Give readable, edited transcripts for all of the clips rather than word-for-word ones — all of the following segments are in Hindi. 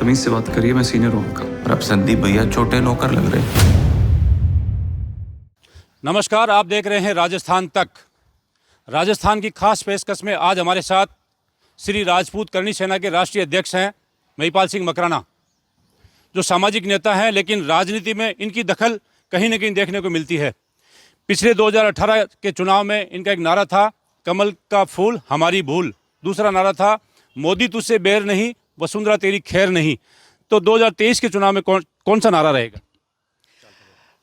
तमीज से बात करिए, मैं सीनियर हूँ आपका। और अब संदीप भैया छोटे नौकर लग रहे हैं। नमस्कार, आप देख रहे हैं राजस्थान तक। राजस्थान की खास पेशकश में आज हमारे साथ श्री राजपूत करणी सेना के राष्ट्रीय अध्यक्ष हैं महिपाल सिंह मकराना, जो सामाजिक नेता हैं, लेकिन राजनीति में इनकी दखल कहीं न कहीं देखने को मिलती है। पिछले 2018 के चुनाव में इनका एक नारा था, कमल का फूल हमारी भूल। दूसरा नारा था, मोदी तुझसे बैर नहीं, वसुंधरा तेरी खैर नहीं। तो 2023 के चुनाव में कौन सा नारा रहेगा?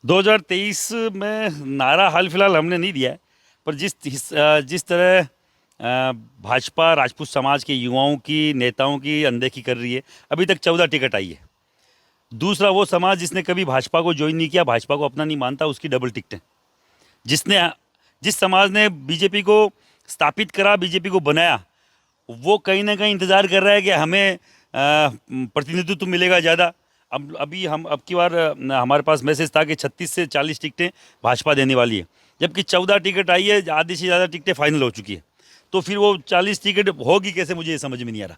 2023 में नारा हाल फिलहाल हमने नहीं दिया है, पर जिस तरह भाजपा राजपूत समाज के युवाओं की, नेताओं की अनदेखी कर रही है, अभी तक 14 टिकट आई है। दूसरा, वो समाज जिसने कभी भाजपा को ज्वाइन नहीं किया, भाजपा को अपना नहीं मानता, उसकी डबल टिकटें। जिस समाज ने बीजेपी को स्थापित करा, बीजेपी को बनाया, वो कहीं ना कहीं इंतज़ार कर रहा है कि हमें प्रतिनिधित्व मिलेगा ज़्यादा। अब की बार हमारे पास मैसेज था कि 36 से 40 टिकटें भाजपा देने वाली है, जबकि 14 टिकट आई है, आधी से ज़्यादा टिकटें फाइनल हो चुकी है। तो फिर वो 40 टिकट होगी कैसे, मुझे ये समझ में नहीं आ रहा।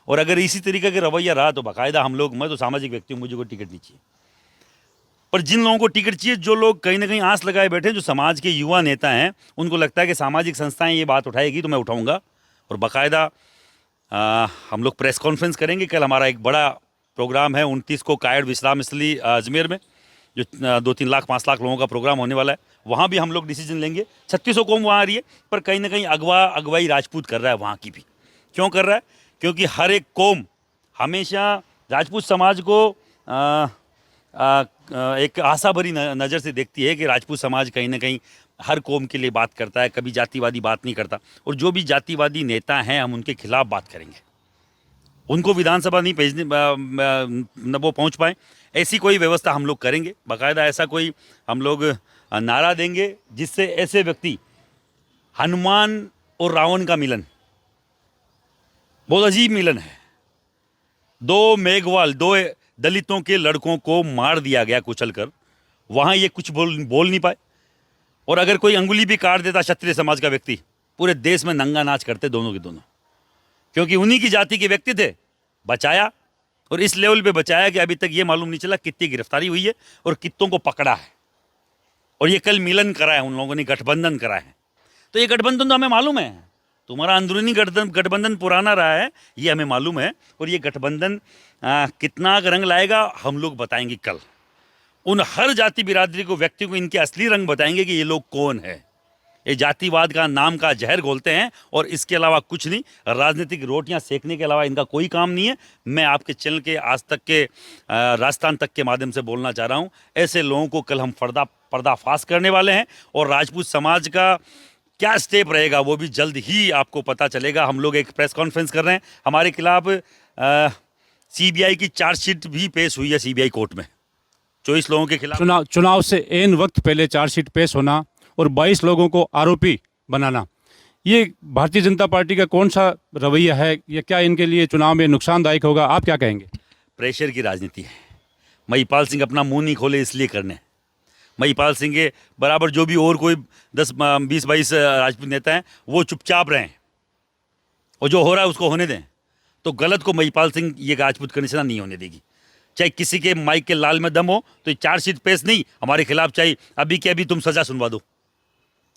और अगर इसी तरीके का रवैया रहा तो बाकायदा मैं तो सामाजिक व्यक्ति हूँ, मुझे कोई टिकट नहीं चाहिए। पर जिन लोगों को टिकट चाहिए, जो लोग कहीं ना कहीं आस लगाए बैठे हैं, जो समाज के युवा नेता हैं, उनको लगता है कि सामाजिक संस्थाएं ये बात उठाएगी तो मैं उठाऊंगा। और बाकायदा हम लोग प्रेस कॉन्फ्रेंस करेंगे। कल हमारा एक बड़ा प्रोग्राम है 29 को कायड़ विश्राम स्थली अजमेर में, जो 2-3 लाख 5 लाख लोगों का प्रोग्राम होने वाला है। वहाँ भी हम लोग डिसीजन लेंगे। 3600 कौम वहाँ आ रही है, पर कहीं ना कहीं अगवाई राजपूत कर रहा है वहाँ की भी। क्यों कर रहा है? क्योंकि हर एक कौम हमेशा राजपूत समाज को एक आशा भरी नज़र से देखती है कि राजपूत समाज कहीं ना कहीं हर कौम के लिए बात करता है, कभी जातिवादी बात नहीं करता। और जो भी जातिवादी नेता हैं, हम उनके खिलाफ बात करेंगे। उनको विधानसभा नहीं भेजने न वो पहुंच पाए, ऐसी कोई व्यवस्था हम लोग करेंगे। बाकायदा ऐसा कोई हम लोग नारा देंगे जिससे ऐसे व्यक्ति, हनुमान और रावण का मिलन बहुत अजीब मिलन है। 2 मेघवाल, 2 दलितों के लड़कों को मार दिया गया कुचल कर, वहाँ ये कुछ बोल नहीं पाए। और अगर कोई अंगुली भी काट देता क्षत्रिय समाज का व्यक्ति, पूरे देश में नंगा नाच करते दोनों के दोनों, क्योंकि उन्हीं की जाति के व्यक्ति थे। बचाया, और इस लेवल पे बचाया कि अभी तक ये मालूम नहीं चला कितनी गिरफ्तारी हुई है और कितनों को पकड़ा है। और ये कल मिलन करा है, उन लोगों ने गठबंधन करा है। तो ये गठबंधन तो हमें मालूम है, तुम्हारा अंदरूनी गठबंधन पुराना रहा है, ये हमें मालूम है। और ये गठबंधन कितना रंग लाएगा हम लोग बताएंगे कल। उन हर जाति बिरादरी को, व्यक्ति को इनके असली रंग बताएंगे कि ये लोग कौन है। ये जातिवाद का नाम का जहर घोलते हैं और इसके अलावा कुछ नहीं। राजनीतिक रोटियां सेकने के अलावा इनका कोई काम नहीं है। मैं आपके चैनल के आज तक के राजस्थान तक के माध्यम से बोलना चाह रहा हूं, ऐसे लोगों को कल हम पर्दाफाश करने वाले हैं। और राजपूत समाज का क्या स्टेप रहेगा वो भी जल्द ही आपको पता चलेगा। हम लोग एक प्रेस कॉन्फ्रेंस कर रहे हैं। हमारे खिलाफ सीबीआई की चार्जशीट भी पेश हुई है सीबीआई कोर्ट में, 24 लोगों के खिलाफ। चुनाव से एन वक्त पहले चार्जशीट पेश होना और 22 लोगों को आरोपी बनाना, ये भारतीय जनता पार्टी का कौन सा रवैया है? या क्या इनके लिए चुनाव में नुकसानदायक होगा? आप क्या कहेंगे? प्रेशर की राजनीति है। महिपाल सिंह अपना मुंह नहीं खोले इसलिए करने। महिपाल सिंह के बराबर जो भी और कोई 10-20-22 राजपूत नेता हैं, वो चुपचाप रहें और जो हो रहा है उसको होने दें। तो गलत को महिपाल सिंह ये राजपूत करणी सेना नहीं होने देगी। चाहे किसी के माइक के लाल में दम हो तो चार्जशीट पेश नहीं हमारे खिलाफ चाहिए। अभी के अभी तुम सजा सुनवा दो,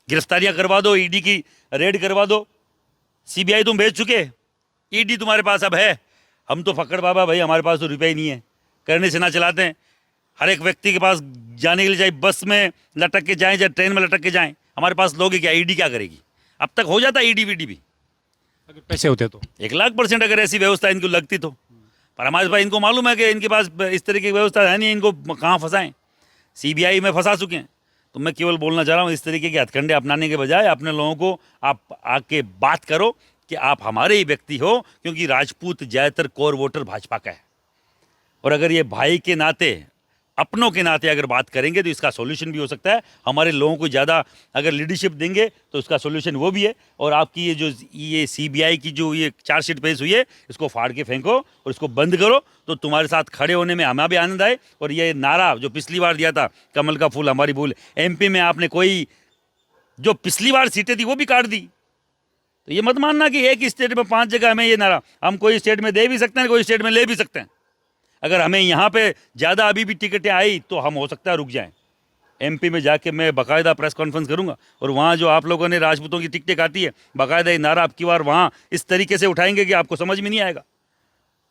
गिरफ्तारियां करवा दो, ईडी की रेड करवा दो। सीबीआई तुम भेज चुके, ईडी तुम्हारे पास अब है। हम तो फक्कड़ बाबा भाई, हमारे पास तो रुपये ही नहीं है, करणी सेना चलाते हैं। हर एक व्यक्ति के पास जाने के लिए, चाहे बस में लटक के जाएं, चाहे ट्रेन में लटक के जाएं, हमारे पास लोग क्या, ईडी क्या करेगी? अब तक हो जाता ईडी वीडी भी, अगर पैसे होते तो 1,00,000% अगर ऐसी व्यवस्था इनको लगती तो। पर हमारे पास, इनको मालूम है कि इनके पास इस तरह की व्यवस्था है नहीं, इनको कहाँ फंसाएं। सीबीआई में फंसा चुके हैं। तो मैं केवल बोलना चाह रहा हूँ, इस तरीके के हथकंडे अपनाने के बजाय अपने लोगों को आप आके बात करो कि आप हमारे ही व्यक्ति हो, क्योंकि राजपूत ज़्यादातर कोर वोटर भाजपा का है। और अगर ये भाई के नाते, अपनों के नाते अगर बात करेंगे तो इसका सॉल्यूशन भी हो सकता है। हमारे लोगों को ज़्यादा अगर लीडरशिप देंगे तो इसका सॉल्यूशन वो भी है। और आपकी ये सीबीआई की जो ये चार्जशीट पेश हुई है, इसको फाड़ के फेंको और इसको बंद करो, तो तुम्हारे साथ खड़े होने में हमें भी आनंद आए। और ये नारा जो पिछली बार दिया था, कमल का फूल हमारी भूल, एमपी में आपने कोई जो पिछली बार सीटें थी वो भी काट दी। तो ये मत मानना कि एक स्टेट में 5 जगह हमें ये नारा, हम कोई स्टेट में दे भी सकते हैं, कोई स्टेट में ले भी सकते हैं। अगर हमें यहाँ पे ज़्यादा अभी भी टिकटें आई तो हम हो सकता है रुक जाएं। एमपी में जाके मैं बाकायदा प्रेस कॉन्फ्रेंस करूंगा और वहाँ जो आप लोगों ने राजपूतों की टिकटें काटी है, बाकायदा ये नारा आपकी बार वहाँ इस तरीके से उठाएंगे कि आपको समझ में नहीं आएगा।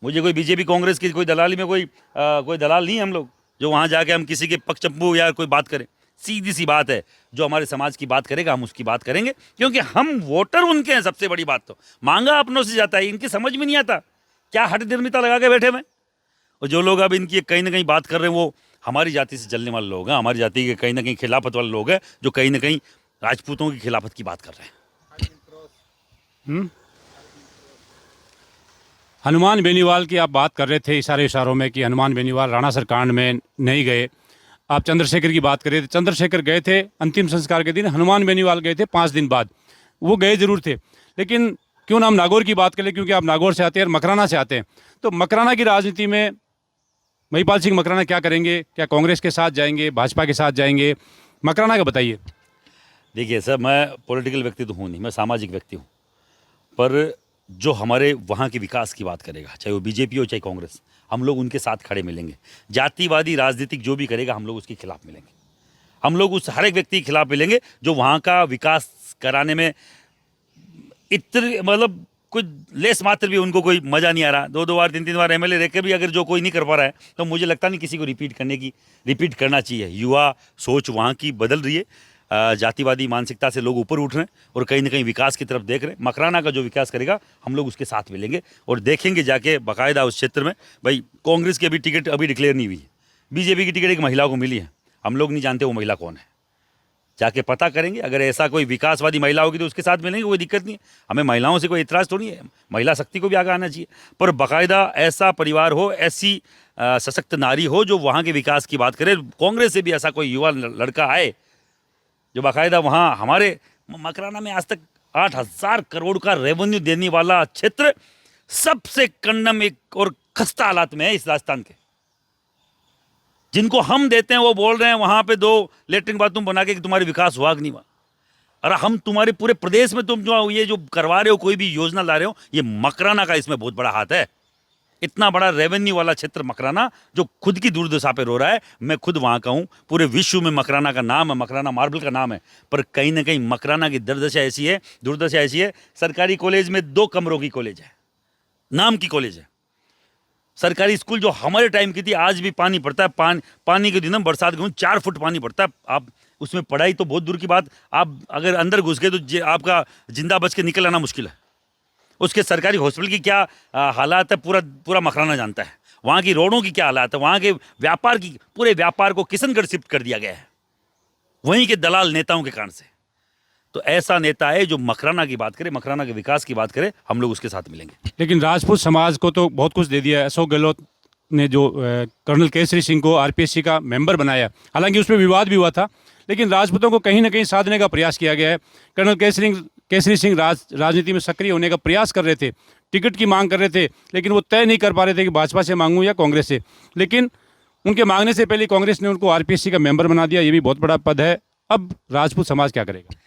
मुझे कोई बीजेपी कांग्रेस की कोई दलाली में कोई दलाल नहीं है हम लोग जो वहाँ जाके हम किसी के पक्षपू या कोई बात करें। सीधी सी बात है, जो हमारे समाज की बात करेगा हम उसकी बात करेंगे, क्योंकि हम वोटर उनके हैं। सबसे बड़ी बात तो मांगा अपनों से जाता है, इनकी समझ में नहीं आता क्या हट निर्मिता लगा के बैठे में। और जो लोग अब इनकी कहीं ना कहीं बात कर रहे हैं वो हमारी जाति से जलने वाले लोग हैं, हमारी जाति के कहीं ना कहीं खिलाफत वाले लोग हैं जो कहीं ना कहीं राजपूतों की खिलाफत की बात कर रहे हैं। हनुमान बेनीवाल की आप बात कर रहे थे इशारों में कि हनुमान बेनीवाल राणा सरकांड में नहीं गए। आप चंद्रशेखर की बात कर रहे थे, चंद्रशेखर गए थे अंतिम संस्कार के दिन, हनुमान बेनीवाल गए थे 5 दिन बाद। वो गए जरूर थे, लेकिन क्यों ना हम नागौर की बात करें, क्योंकि आप नागौर से आते हैं और मकराना से आते हैं। तो मकराना की राजनीति में महिपाल सिंह मकराना क्या करेंगे? क्या कांग्रेस के साथ जाएंगे, भाजपा के साथ जाएंगे? मकराना का बताइए। देखिए सर, मैं पॉलिटिकल व्यक्ति तो हूँ नहीं, मैं सामाजिक व्यक्ति हूँ, पर जो हमारे वहाँ के विकास की बात करेगा, चाहे वो बीजेपी हो चाहे कांग्रेस, हम लोग उनके साथ खड़े मिलेंगे। जातिवादी राजनीतिक जो भी करेगा हम लोग उसके खिलाफ मिलेंगे। हम लोग उस हर एक व्यक्ति के खिलाफ मिलेंगे जो वहाँ का विकास कराने में इतने मतलब कुछ लेस मात्र भी उनको कोई मज़ा नहीं आ रहा। 2-2 बार 3-3 बार एमएलए रह के भी अगर जो कोई नहीं कर पा रहा है तो मुझे लगता नहीं किसी को रिपीट करना चाहिए। युवा सोच वहाँ की बदल रही है, जातिवादी मानसिकता से लोग ऊपर उठ रहे हैं और कहीं ना कहीं विकास की तरफ देख रहे हैं। मकराना का जो विकास करेगा हम लोग उसके साथ मिलेंगे और देखेंगे जाके बाकायदा उस क्षेत्र में। भाई कांग्रेस की अभी टिकट अभी डिक्लेयर नहीं हुई है, बीजेपी की टिकट एक महिला को मिली है, हम लोग नहीं जानते वो महिला कौन है, जाके पता करेंगे। अगर ऐसा कोई विकासवादी महिला होगी तो उसके साथ मिलेंगे, कोई दिक्कत नहीं है। हमें महिलाओं से कोई इतराज़ थोड़ी है, महिला शक्ति को भी आगे आना चाहिए, पर बाकायदा ऐसा परिवार हो, ऐसी सशक्त नारी हो जो वहाँ के विकास की बात करे। कांग्रेस से भी ऐसा कोई युवा लड़का आए जो बाकायदा वहाँ हमारे मकराना में आज तक 8,000 करोड़ का रेवेन्यू देने वाला क्षेत्र सबसे कंडम एक और खस्ता हालात में है इस राजस्थान के। जिनको हम देते हैं वो बोल रहे हैं वहाँ पे 2 लेटरिन बाथरूम बना के कि तुम्हारे विकास हुआ कि नहीं हुआ। अरे हम तुम्हारे पूरे प्रदेश में तुम जो ये जो करवा रहे हो, कोई भी योजना ला रहे हो, ये मकराना का इसमें बहुत बड़ा हाथ है। इतना बड़ा रेवेन्यू वाला क्षेत्र मकराना जो खुद की दुर्दशा पे रो रहा है। मैं खुद वहाँ का हूँ, पूरे विश्व में मकराना का नाम है, मकराना मार्बल का नाम है, पर कहीं ना कहीं मकराना की दुर्दशा ऐसी है। सरकारी कॉलेज में 2 कमरों की कॉलेज है, नाम की कॉलेज है। सरकारी स्कूल जो हमारे टाइम की थी आज भी पानी पड़ता है, पानी के दिन बरसात के 4 फुट पानी पड़ता है। आप उसमें पढ़ाई तो बहुत दूर की बात, आप अगर अंदर घुस गए तो आपका जिंदा बच के निकल आना मुश्किल है। उसके सरकारी हॉस्पिटल की क्या हालात है पूरा मकराना जानता है। वहाँ की रोडों की क्या हालात है, वहाँ के व्यापार की, पूरे व्यापार को किशनगढ़ शिफ्ट कर दिया गया है वहीं के दलाल नेताओं के कारण से। तो ऐसा नेता है जो मकराना की बात करे, मकराना के विकास की बात करे, हम लोग उसके साथ मिलेंगे। लेकिन राजपूत समाज को तो बहुत कुछ दे दिया है। अशोक गहलोत ने जो कर्नल केसरी सिंह को आरपीएससी का मेंबर बनाया, हालांकि उसमें विवाद भी हुआ था, लेकिन राजपूतों को कहीं ना कहीं साधने का प्रयास किया गया है। कर्नल केसरी सिंह राजनीति में सक्रिय होने का प्रयास कर रहे थे, टिकट की मांग कर रहे थे, लेकिन वो तय नहीं कर पा रहे थे कि भाजपा से मांगूं या कांग्रेस से। लेकिन उनके मांगने से पहले कांग्रेस ने उनको आरपीएससी का मेंबर बना दिया, ये भी बहुत बड़ा पद है। अब राजपूत समाज क्या करेगा?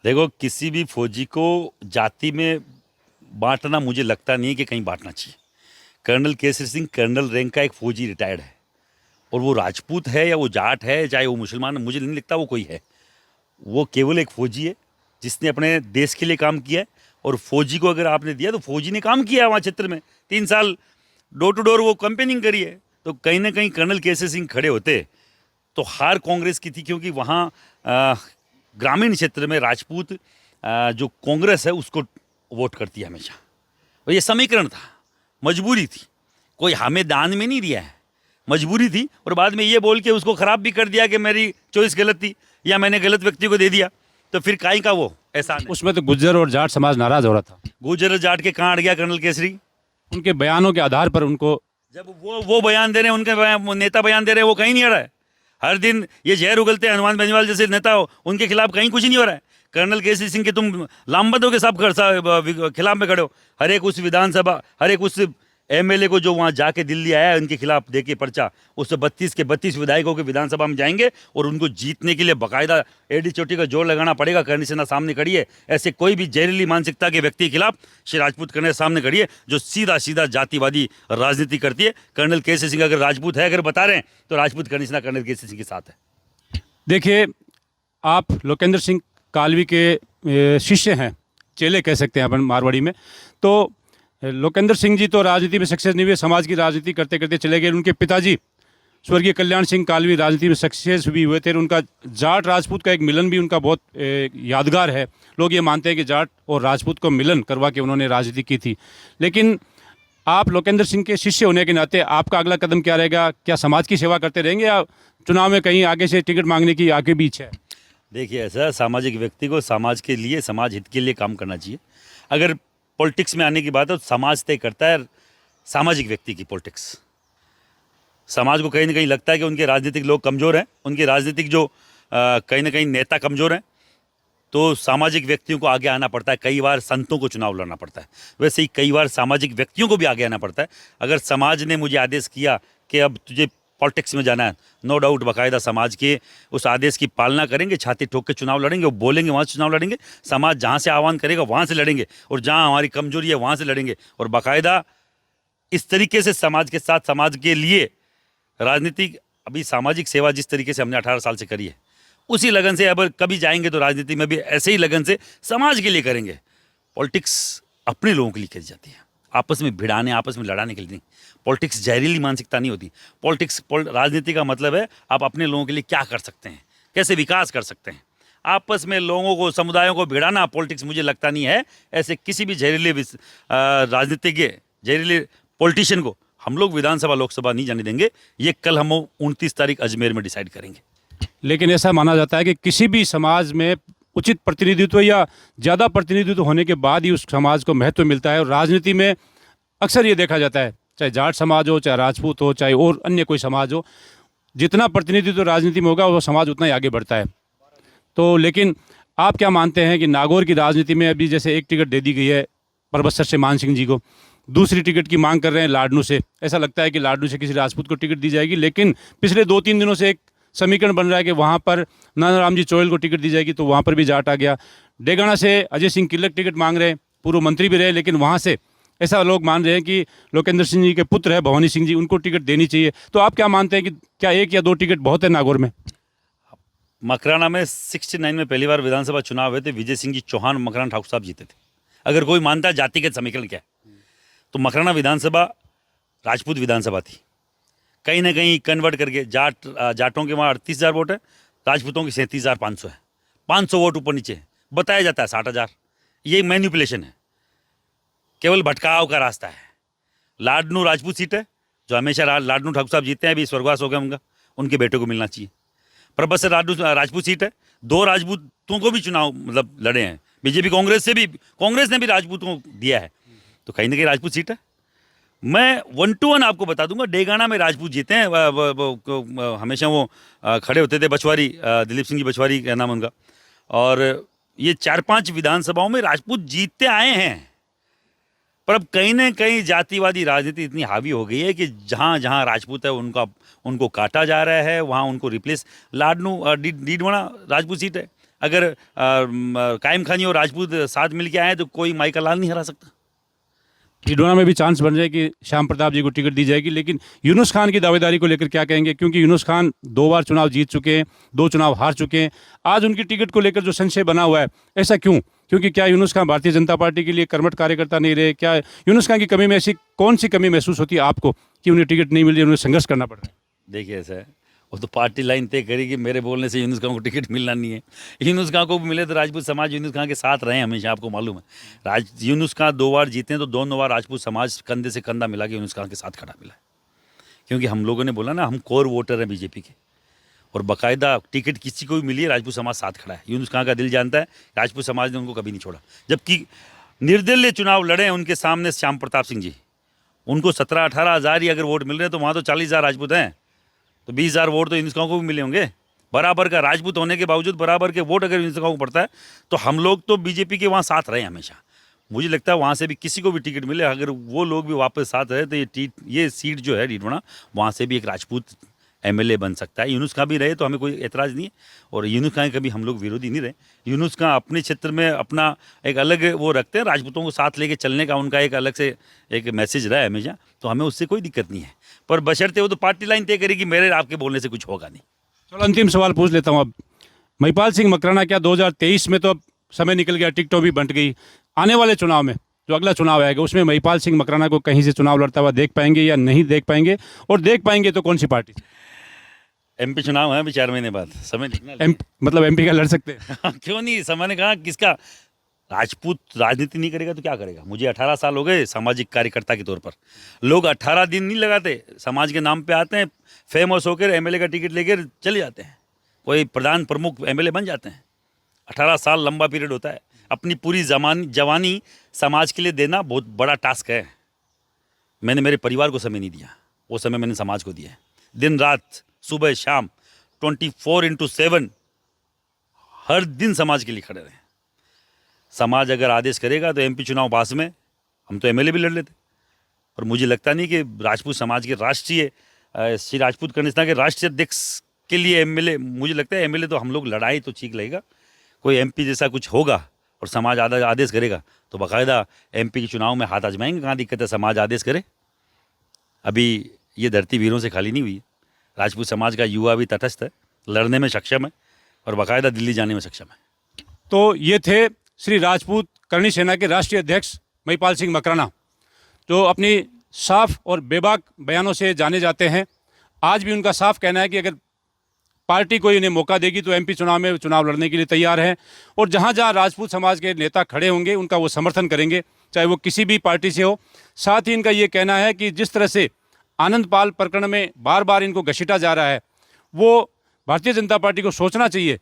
देखो, किसी भी फौजी को जाति में बांटना मुझे लगता नहीं है कि कहीं बांटना चाहिए। Colonel Kesari Singh colonel rank का एक फौजी रिटायर्ड है, और वो राजपूत है या वो जाट है, चाहे वो मुसलमान है, मुझे नहीं लगता वो कोई है। वो केवल एक फौजी है जिसने अपने देश के लिए काम किया है। और फौजी को अगर आपने दिया तो फौजी ने काम किया है वहाँ क्षेत्र में, 3 साल डोर टू डोर वो कैंपेनिंग करी है। तो कहीं ना कहीं कर्नल केसरी सिंह खड़े होते तो हार कांग्रेस की थी, क्योंकि वहाँ ग्रामीण क्षेत्र में राजपूत जो कांग्रेस है उसको वोट करती है हमेशा। और ये समीकरण था, मजबूरी थी, कोई हमें दान में नहीं दिया है, मजबूरी थी। और बाद में ये बोल के उसको ख़राब भी कर दिया कि मेरी चॉइस गलत थी या मैंने गलत व्यक्ति को दे दिया, तो फिर काई का वो ऐसा। उसमें तो गुज्जर और जाट समाज नाराज हो रहा था। गुज्जर और जाट के कहाँ अड़ गया कर्नल केसरी? उनके बयानों के आधार पर उनको, जब वो बयान दे रहे हैं, उनके नेता बयान दे रहे हैं, वो कहीं नहीं आ रहा है। हर दिन ये जहर उगलते हैं हनुमान बेनीवाल जैसे नेता हो, उनके खिलाफ कहीं कुछ नहीं हो रहा है। कर्नल केसरी सिंह के तुम लामबंदों के खिलाफ में खड़े हो। हर एक उस विधानसभा, हर एक उस एमएलए को जो वहाँ जाके दिल्ली आया है उनके खिलाफ देके पर्चा, उससे 32 के 32 विधायकों के विधानसभा में जाएंगे और उनको जीतने के लिए बाकायदा एडी चोटी का जोर लगाना पड़ेगा। करणी सेना सामने खड़ी है, ऐसे कोई भी जहरीली मानसिकता के व्यक्ति के खिलाफ श्री राजपूत करणी सामने खड़ी है जो सीधा सीधा जातिवादी राजनीति करती है। कर्नल केसी सिंह अगर राजपूत है, अगर बता रहे हैं तो राजपूत करणी सेना कर्नल केसी सिंह के साथ है। देखिए, आप लोकेंद्र सिंह कालवी के शिष्य हैं, चेले कह सकते हैं अपन मारवाड़ी में। तो लोकेंद्र सिंह जी तो राजनीति में सक्सेस नहीं हुए, समाज की राजनीति करते करते चले गए। उनके पिताजी स्वर्गीय कल्याण सिंह कालवी राजनीति में सक्सेस भी हुए थे। उनका जाट राजपूत का एक मिलन भी उनका बहुत यादगार है। लोग ये मानते हैं कि जाट और राजपूत को मिलन करवा के उन्होंने राजनीति की थी। लेकिन आप लोकेंद्र सिंह के शिष्य होने के नाते आपका अगला कदम क्या रहेगा? क्या समाज की सेवा करते रहेंगे या चुनाव में कहीं आगे से टिकट मांगने की आगे भी इच्छा है? देखिए, ऐसा सामाजिक व्यक्ति को समाज के लिए, समाज हित के लिए काम करना चाहिए। अगर पॉलिटिक्स में आने की बात है तो समाज तय करता है सामाजिक व्यक्ति की पॉलिटिक्स। समाज को कहीं ना कहीं लगता है कि उनके राजनीतिक लोग कमज़ोर हैं, उनके राजनीतिक जो कहीं ना कहीं नेता कमज़ोर हैं, तो सामाजिक व्यक्तियों को आगे आना पड़ता है। कई बार संतों को चुनाव लड़ना पड़ता है, वैसे ही कई बार सामाजिक व्यक्तियों को भी आगे आना पड़ता है। अगर समाज ने मुझे आदेश किया कि अब तुझे पॉलिटिक्स में जाना है, नो डाउट बाकायदा समाज के उस आदेश की पालना करेंगे, छाती ठोक के चुनाव लड़ेंगे, वो बोलेंगे वहाँ से चुनाव लड़ेंगे। समाज जहाँ से आह्वान करेगा वहाँ से लड़ेंगे और जहाँ हमारी कमजोरी है वहाँ से लड़ेंगे। और बाकायदा इस तरीके से समाज के साथ, समाज के लिए राजनीति, अभी सामाजिक सेवा जिस तरीके से हमने 18 साल से करी है, उसी लगन से अब कभी जाएंगे तो राजनीति में भी ऐसे ही लगन से समाज के लिए करेंगे। पॉलिटिक्स अपने लोगों के लिए करी जाती है, आपस में भिड़ाने, आपस में लड़ाने के लिए नहीं। पॉलिटिक्स जहरीली मानसिकता नहीं होती। राजनीति का मतलब है आप अपने लोगों के लिए क्या कर सकते हैं, कैसे विकास कर सकते हैं। आपस में लोगों को, समुदायों को भिड़ाना पॉलिटिक्स मुझे लगता नहीं है। ऐसे किसी भी जहरीले राजनीतिज्ञ, जहरीले पॉलिटिशियन को हम लोग विधानसभा, लोकसभा नहीं जाने देंगे। ये कल हम 29 तारीख अजमेर में डिसाइड करेंगे। लेकिन ऐसा माना जाता है कि किसी भी समाज में उचित प्रतिनिधित्व या ज़्यादा प्रतिनिधित्व होने के बाद ही उस समाज को महत्व मिलता है। और राजनीति में अक्सर ये देखा जाता है, चाहे जाट समाज हो, चाहे राजपूत हो, चाहे और अन्य कोई समाज हो, जितना प्रतिनिधित्व राजनीति में होगा वो समाज उतना ही आगे बढ़ता है। तो लेकिन आप क्या मानते हैं कि नागौर की राजनीति में अभी जैसे एक टिकट दे दी गई है परबत्सर से मान सिंह जी को, दूसरी टिकट की मांग कर रहे हैं लाडनू से। ऐसा लगता है कि लाडनू से किसी राजपूत को टिकट दी जाएगी। लेकिन पिछले 2-3 दिनों से एक समीकरण बन रहा है कि वहाँ पर नानाराम जी चोयल को टिकट दी जाएगी, तो वहाँ पर भी जाट आ गया। डेगाना से अजय सिंह किल्लक टिकट मांग रहे हैं, पूर्व मंत्री भी रहे, लेकिन वहाँ से ऐसा लोग मान रहे हैं कि लोकेंद्र सिंह जी के पुत्र है भवानी सिंह जी, उनको टिकट देनी चाहिए। तो आप क्या मानते हैं कि क्या 1 या 2 टिकट बहुत है नागौर में? मकराना में 69 में पहली बार विधानसभा चुनाव हुए थे, विजय सिंह जी चौहान मकराना ठाकुर साहब जीते थे। अगर कोई मानता है जातिगत समीकरण क्या है, तो मकराना विधानसभा राजपूत विधानसभा थी। कहीं ना कहीं कन्वर्ट करके जाटों के वहाँ 38,000 वोट है, राजपूतों की 37,500 है। 500 वोट ऊपर नीचे है, बताया जाता है 60,000। ये मैनिपुलेशन है, केवल भटकाव का रास्ता है। लाडनू राजपूत सीट है, जो हमेशा लाडनू ठाकुर साहब जीतते हैं, अभी स्वर्गवास हो गया उनका, उनके बेटे को मिलना चाहिए। परबत्सर राजपूत सीट है, 2 राजपूतों को भी चुनाव मतलब लड़े हैं। बीजेपी कांग्रेस ने भी राजपूतों को दिया है, तो कहीं ना कहीं राजपूत सीट है। मैं 1 to 1 आपको बता दूंगा, डेगाना में राजपूत जीते हैं। हमेशा वो खड़े होते थे, बछवारी, दिलीप सिंह जी बछवारी क्या नाम उनका। और ये 4-5 विधानसभाओं में राजपूत जीतते आए हैं। पर अब कहीं ना कहीं जातिवादी राजनीति इतनी हावी हो गई है कि जहाँ जहाँ राजपूत है उनको काटा जा रहा है, वहाँ उनको रिप्लेस। लाडनू डीडवाना राजपूत सीट है, अगर कायम खानी और राजपूत साथ मिल के आए तो कोई माइका लाल नहीं हरा सकता। डीडवाना में भी चांस बन जाए कि श्याम प्रताप जी को टिकट दी जाएगी। लेकिन यूनुस खान की दावेदारी को लेकर क्या कहेंगे? क्योंकि यूनुस खान 2 बार चुनाव जीत चुके हैं, 2 चुनाव हार चुके हैं। आज उनकी टिकट को लेकर जो संशय बना हुआ है, ऐसा क्यों? क्योंकि क्या यूनुस खान भारतीय जनता पार्टी के लिए कर्मठ कार्यकर्ता नहीं रहे? क्या यूनुस खान की कमी में ऐसी कौन सी कमी महसूस होती है आपको कि उन्हें टिकट नहीं मिल रही, उन्हें संघर्ष करना पड़ रहा है? देखिए, ऐसा है, वो तो पार्टी लाइन तय करेगी। मेरे बोलने से यूनुस खान को टिकट मिलना नहीं है। यूनुस खान को भी मिले तो राजपूत समाज यूनुस खान के साथ रहे हमेशा, आपको मालूम है। यूनुस खान 2 बार जीते हैं तो दोनों बार राजपूत समाज कंधे से कंधा मिला के यूनुस खान के साथ खड़ा मिला है। क्योंकि हम लोगों ने बोला ना, हम कोर वोटर हैं बीजेपी के, और बाकायदा टिकट किसी को भी मिली है, राजपूत समाज साथ खड़ा है। यूनुस खान का दिल जानता है, राजपूत समाज ने उनको कभी नहीं छोड़ा। जबकि निर्दलीय चुनाव लड़े उनके सामने श्याम प्रताप सिंह जी, उनको 17-18 हज़ार ही अगर वोट मिल रहे हैं, तो वहाँ तो 40,000 राजपूत हैं, तो 20,000 वोट तो यूनुस खान को भी मिले होंगे। बराबर का राजपूत होने के बावजूद बराबर के वोट अगर यूनुस खान को पड़ता है, तो हम लोग तो बीजेपी के वहाँ साथ रहे हमेशा। मुझे लगता है वहाँ से भी किसी को भी टिकट मिले, अगर वो लोग भी वापस साथ रहे तो ये सीट जो है डीडवाना, वहाँ से भी एक राजपूत एमएलए बन सकता है। यूनुस खां भी रहे तो हमें कोई एतराज़ नहीं है, और यूनुस खां कभी हम लोग विरोधी नहीं रहे। यूनुस खां अपने क्षेत्र में अपना एक अलग वो रखते हैं, राजपूतों को साथ लेके चलने का उनका एक अलग से एक मैसेज रहा है हमेशा, तो हमें उससे कोई दिक्कत नहीं है। पर बशर्ते वो तो पार्टी लाइन तय करेगी, मेरे आपके बोलने से कुछ होगा नहीं। चलो अंतिम सवाल पूछ लेता हूँ अब। महिपाल सिंह मकराना, क्या 2023 में तो अब समय निकल गया, टिकटों भी बंट गई, आने वाले चुनाव में जो अगला चुनाव आएगा उसमें महिपाल सिंह मकराना को कहीं से चुनाव लड़ता हुआ देख पाएंगे या नहीं देख पाएंगे, और देख पाएंगे तो कौन सी पार्टी? एमपी चुनाव है अभी 4 महीने बाद, समय निकलना मतलब एमपी का लड़ सकते हैं? क्यों नहीं, समय ने कहा किसका राजपूत राजनीति नहीं करेगा तो क्या करेगा। मुझे 18 साल हो गए सामाजिक कार्यकर्ता के तौर पर। लोग 18 दिन नहीं लगाते, समाज के नाम पे आते हैं, फेमस होकर एमएलए का टिकट लेकर चले जाते हैं, कोई प्रधान प्रमुख एमएलए बन जाते हैं। 18 साल लंबा पीरियड होता है, अपनी पूरी जवानी समाज के लिए देना बहुत बड़ा टास्क है। मैंने मेरे परिवार को समय नहीं दिया, वो समय मैंने समाज को दिया है। दिन रात, सुबह शाम, 24/7 हर दिन समाज के लिए खड़े रहे। समाज अगर आदेश करेगा तो एमपी चुनाव पास में हम तो एमएलए भी लड़ लेते, पर मुझे लगता नहीं कि राजपूत समाज के राष्ट्रीय श्री राजपूत करणी सेना के राष्ट्रीय अध्यक्ष के लिए एमएलए, मुझे लगता है एमएलए तो हम लोग लड़ाई तो ठीक लगेगा। कोई एमपी जैसा कुछ होगा और समाज आदेश करेगा तो बाकायदा एमपी के चुनाव में हाथ आजमाएंगे। कहाँ दिक्कत है, समाज आदेश करे। अभी ये धरती वीरों से खाली नहीं हुई है। राजपूत समाज का युवा भी तटस्थ है, लड़ने में सक्षम है और बाकायदा दिल्ली जाने में सक्षम है। तो ये थे श्री राजपूत करणी सेना के राष्ट्रीय अध्यक्ष महिपाल सिंह मकराना, जो अपनी साफ और बेबाक बयानों से जाने जाते हैं। आज भी उनका साफ कहना है कि अगर पार्टी कोई इन्हें मौका देगी तो एमपी चुनाव में चुनाव लड़ने के लिए तैयार हैं, और जहाँ जहाँ राजपूत समाज के नेता खड़े होंगे उनका वो समर्थन करेंगे, चाहे वो किसी भी पार्टी से हो। साथ ही इनका ये कहना है कि जिस तरह से आनंदपाल प्रकरण में बार बार इनको घसीटा जा रहा है, वो भारतीय जनता पार्टी को सोचना चाहिए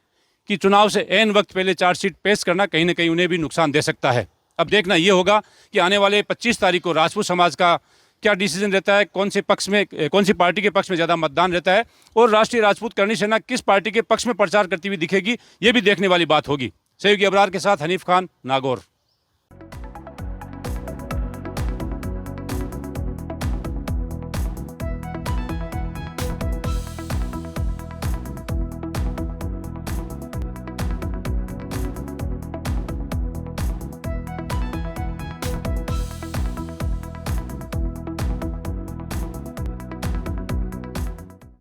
कि चुनाव से ऐन वक्त पहले चार्जशीट पेश करना कहीं ना कहीं उन्हें भी नुकसान दे सकता है। अब देखना ये होगा कि आने वाले 25 तारीख को राजपूत समाज का क्या डिसीजन रहता है, कौन से पक्ष में, कौन सी पार्टी के पक्ष में ज़्यादा मतदान रहता है, और राष्ट्रीय राजपूत करणी सेना किस पार्टी के पक्ष में प्रचार करती हुई दिखेगी, ये भी देखने वाली बात होगी। सहयोगी अबरार के साथ हनीफ खान, नागौर।